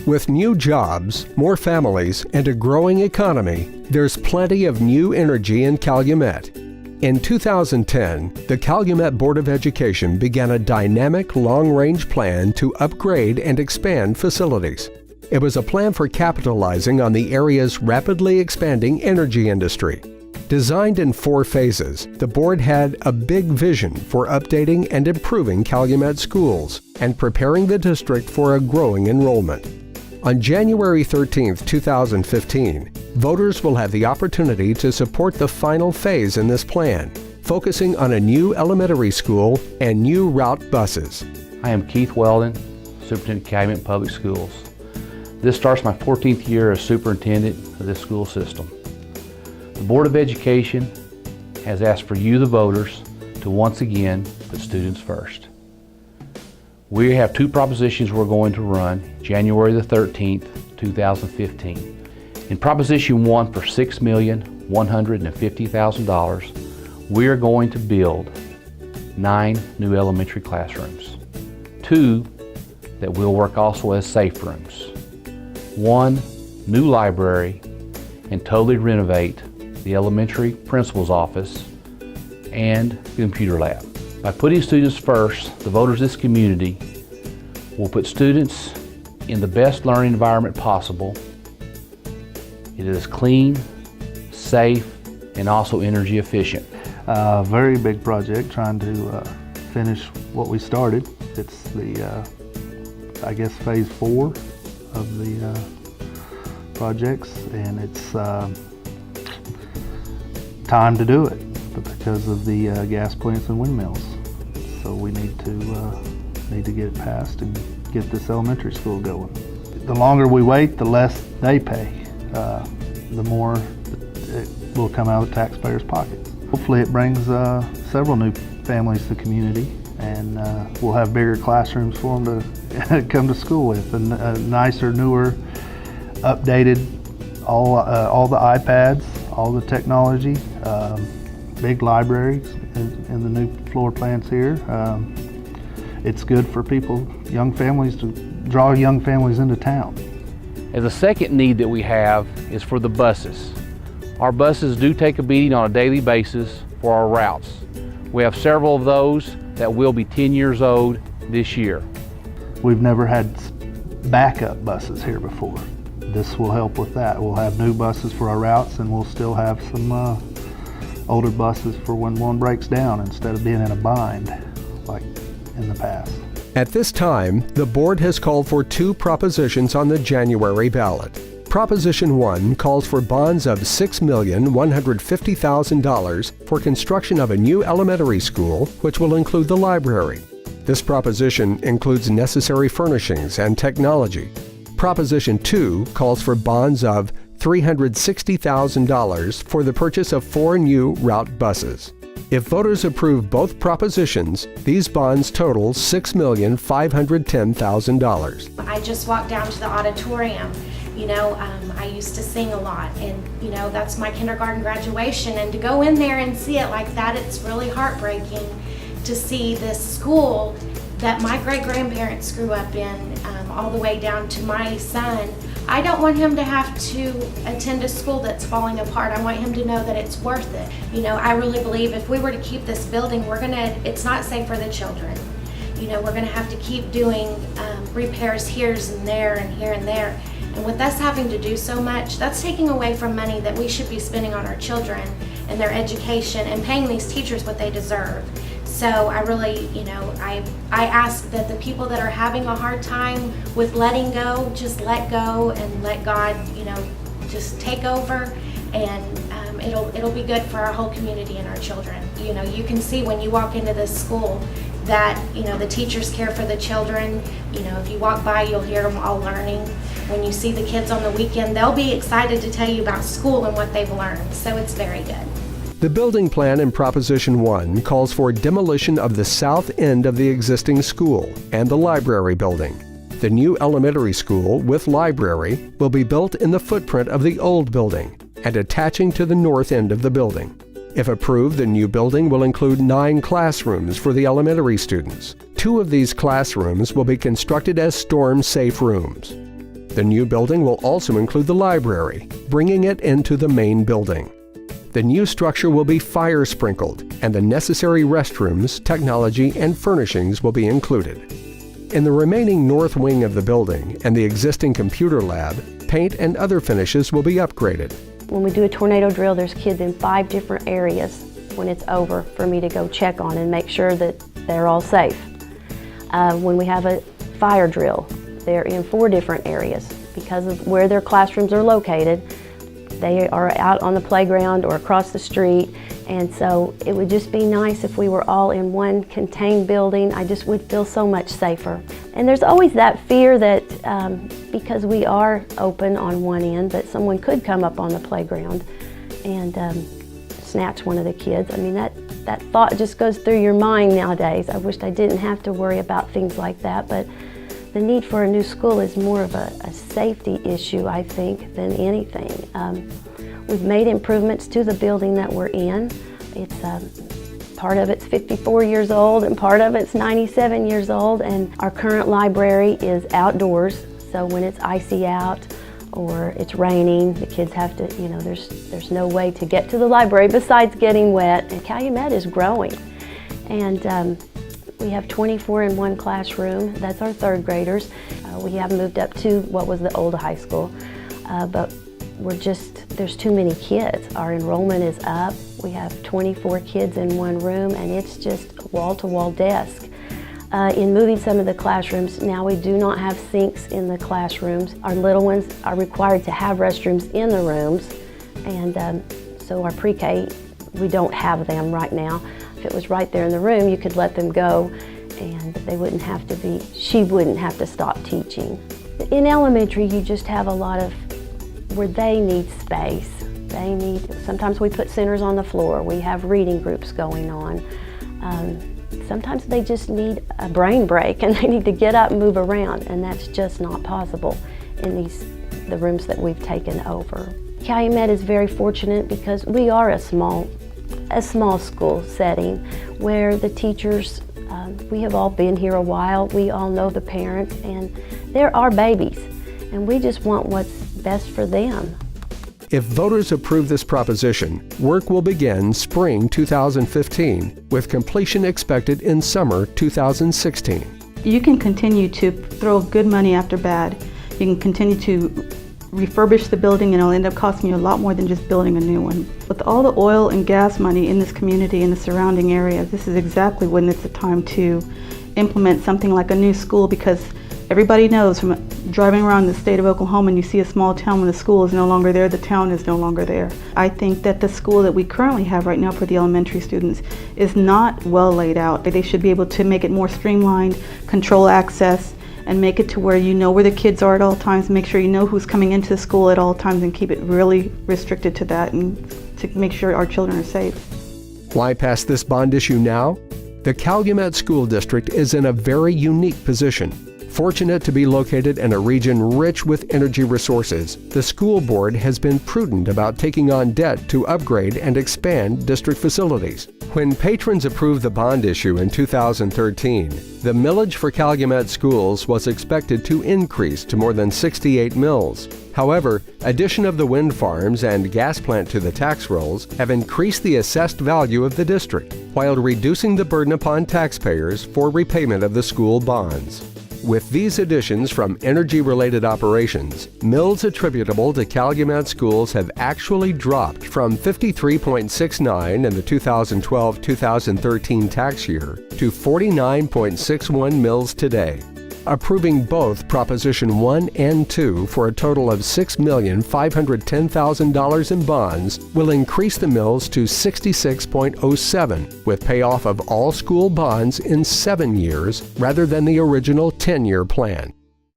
With new jobs, more families, and a growing economy, there's plenty of new energy in Calumet. In 2010, the Calumet Board of Education began a dynamic long-range plan to upgrade and expand facilities. It was a plan for capitalizing on the area's rapidly expanding energy industry. Designed in 4 phases, the board had a big vision for updating and improving Calumet schools and preparing the district for a growing enrollment. On January 13, 2015, voters will have the opportunity to support the final phase in this plan, focusing on a new elementary school and new route buses. I am Keith Weldon, Superintendent of Calumet Public Schools. This starts my 14th year as superintendent of this school system. The Board of Education has asked for you, the voters, to once again put students first. We have 2 propositions we're going to run January the 13th, 2015. In Proposition 1 for $6,150,000, we are going to build 9 new elementary classrooms. 2 that will work also as safe rooms. 1 new library, and totally renovate the elementary principal's office and computer lab. By putting students first, the voters of this community will put students in the best learning environment possible. It is clean, safe, and also energy efficient. Very big project, trying to finish what we started. It's the, I guess, phase 4 of the projects, and it's time to do it because of the gas plants and windmills. So we need to get it passed and get this elementary school going. The longer we wait, the less they pay. The more it will come out of the taxpayers' pockets. Hopefully it brings several new families to the community, and we'll have bigger classrooms for them to come to school with, and nicer, newer, updated, all the iPads, all the technology, big libraries in the new floor plans here. It's good for people, young families, to draw young families into town. As a second need that we have is for the buses. Our buses do take a beating on a daily basis for our routes. We have several of those that will be 10 years old this year. We've never had backup buses here before. This will help with that. We'll have new buses for our routes, and we'll still have some older buses for when one breaks down instead of being in a bind like in the past. At this time, the board has called for 2 propositions on the January ballot. Proposition 1 calls for bonds of $6,150,000 for construction of a new elementary school, which will include the library. This proposition includes necessary furnishings and technology. Proposition 2 calls for bonds of $360,000 for the purchase of 4 new route buses. If voters approve both propositions, these bonds total $6,510,000. I just walked down to the auditorium. I used to sing a lot, and that's my kindergarten graduation, and to go in there and see it like that, it's really heartbreaking to see this school that my great-grandparents grew up in, all the way down to my son. I don't want him to have to attend a school that's falling apart. I want him to know that it's worth it. I really believe if we were to keep this building, it's not safe for the children. We're gonna have to keep doing repairs here and there and here and there. And with us having to do so much, that's taking away from money that we should be spending on our children and their education and paying these teachers what they deserve. So I really, I ask that the people that are having a hard time with letting go, just let go and let God, just take over, and it'll be good for our whole community and our children. You can see when you walk into this school that, the teachers care for the children. If you walk by, you'll hear them all learning. When you see the kids on the weekend, they'll be excited to tell you about school and what they've learned. So it's very good. The building plan in Proposition 1 calls for demolition of the south end of the existing school and the library building. The new elementary school with library will be built in the footprint of the old building and attaching to the north end of the building. If approved, the new building will include 9 classrooms for the elementary students. 2 of these classrooms will be constructed as storm-safe rooms. The new building will also include the library, bringing it into the main building. The new structure will be fire sprinkled, and the necessary restrooms, technology, and furnishings will be included. In the remaining north wing of the building and the existing computer lab, paint and other finishes will be upgraded. When we do a tornado drill, there's kids in 5 different areas when it's over for me to go check on and make sure that they're all safe. When we have a fire drill, they're in 4 different areas. Because of where their classrooms are located, they are out on the playground or across the street, and so it would just be nice if we were all in one contained building. I just would feel so much safer. And there's always that fear that because we are open on one end, that someone could come up on the playground and snatch one of the kids. I mean, that thought just goes through your mind nowadays. I wished I didn't have to worry about things like that, but the need for a new school is more of a safety issue, I think, than anything. We've made improvements to the building that we're in. It's part of it's 54 years old and part of it's 97 years old, and our current library is outdoors, so when it's icy out or it's raining, the kids have to, there's no way to get to the library besides getting wet, and Calumet is growing. And we have 24 in one classroom. That's our 3rd graders. We have moved up to what was the old high school, but there's too many kids. Our enrollment is up. We have 24 kids in one room, and it's just wall-to-wall desk. In moving some of the classrooms, now we do not have sinks in the classrooms. Our little ones are required to have restrooms in the rooms, and so our pre-K, we don't have them right now. If it was right there in the room, you could let them go and they wouldn't have to she wouldn't have to stop teaching. In elementary, you just have a lot of where they need space. Sometimes we put centers on the floor. We have reading groups going on. Sometimes they just need a brain break and they need to get up and move around, and that's just not possible in the rooms that we've taken over. Calumet is very fortunate because we are a small school setting where the teachers, we have all been here a while, we all know the parents, and they're our babies, and we just want what's best for them. If voters approve this proposition, work will begin spring 2015, with completion expected in summer 2016. You can continue to throw good money after bad. You can continue to refurbish the building, and it'll end up costing you a lot more than just building a new one. With all the oil and gas money in this community and the surrounding areas, this is exactly when it's the time to implement something like a new school, because everybody knows from driving around the state of Oklahoma and you see a small town when the school is no longer there, the town is no longer there. I think that the school that we currently have right now for the elementary students is not well laid out. They should be able to make it more streamlined, control access, and make it to where you know where the kids are at all times, make sure you know who's coming into the school at all times, and keep it really restricted to that, and to make sure our children are safe. Why pass this bond issue now? The Calumet School District is in a very unique position. Fortunate to be located in a region rich with energy resources, the school board has been prudent about taking on debt to upgrade and expand district facilities. When patrons approved the bond issue in 2013, the millage for Calumet schools was expected to increase to more than 68 mills. However, addition of the wind farms and gas plant to the tax rolls have increased the assessed value of the district, while reducing the burden upon taxpayers for repayment of the school bonds. With these additions from energy-related operations, mills attributable to Calumet schools have actually dropped from 53.69 in the 2012-2013 tax year to 49.61 mills today. Approving both Proposition 1 and 2 for a total of $6,510,000 in bonds will increase the mills to 66.07, with payoff of all school bonds in 7 years rather than the original 10-year plan.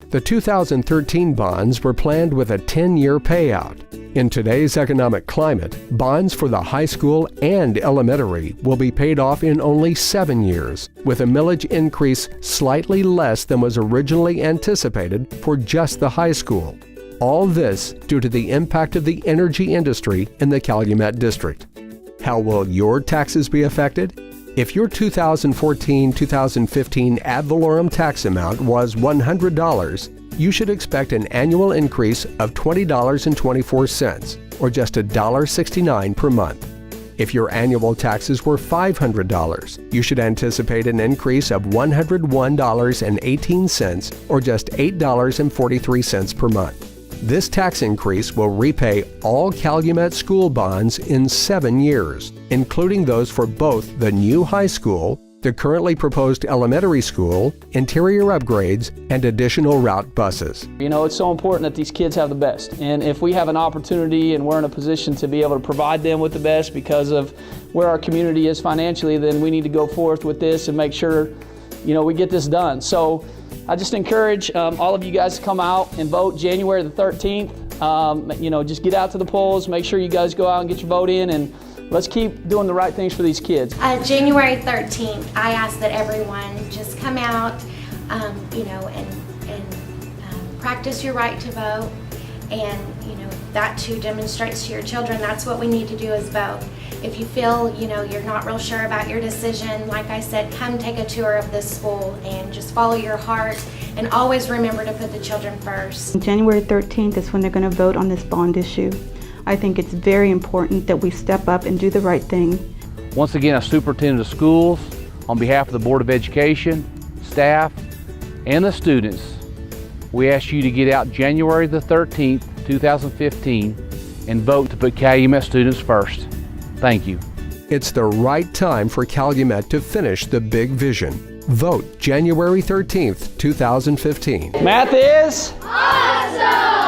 The 2013 bonds were planned with a 10-year payout. In today's economic climate, bonds for the high school and elementary will be paid off in only 7 years, with a millage increase slightly less than was originally anticipated for just the high school. All this due to the impact of the energy industry in the Calumet district. How will your taxes be affected? If your 2014-2015 ad valorem tax amount was $100, you should expect an annual increase of $20.24, or just $1.69 per month. If your annual taxes were $500, you should anticipate an increase of $101.18, or just $8.43 per month. This tax increase will repay all Calumet school bonds in 7 years, including those for both the new high school, the currently proposed elementary school, interior upgrades, and additional route buses. You know, it's so important that these kids have the best. And if we have an opportunity and we're in a position to be able to provide them with the best because of where our community is financially, then we need to go forth with this and make sure, you know, we get this done. So I just encourage all of you guys to come out and vote January the 13th. You know, just get out to the polls, make sure you guys go out and get your vote in, and let's keep doing the right things for these kids. January 13th, I ask that everyone just come out, you know, and practice your right to vote. And, you know, that too demonstrates to your children that's what we need to do is vote. If you feel, you know, you're not real sure about your decision, like I said, come take a tour of this school and just follow your heart, and always remember to put the children first. January 13th is when they're going to vote on this bond issue. I think it's very important that we step up and do the right thing. Once again, as superintendent of schools, on behalf of the Board of Education, staff, and the students, we ask you to get out January the 13th, 2015, and vote to put Calumet students first. Thank you. It's the right time for Calumet to finish the big vision. Vote January 13th, 2015. Math is awesome!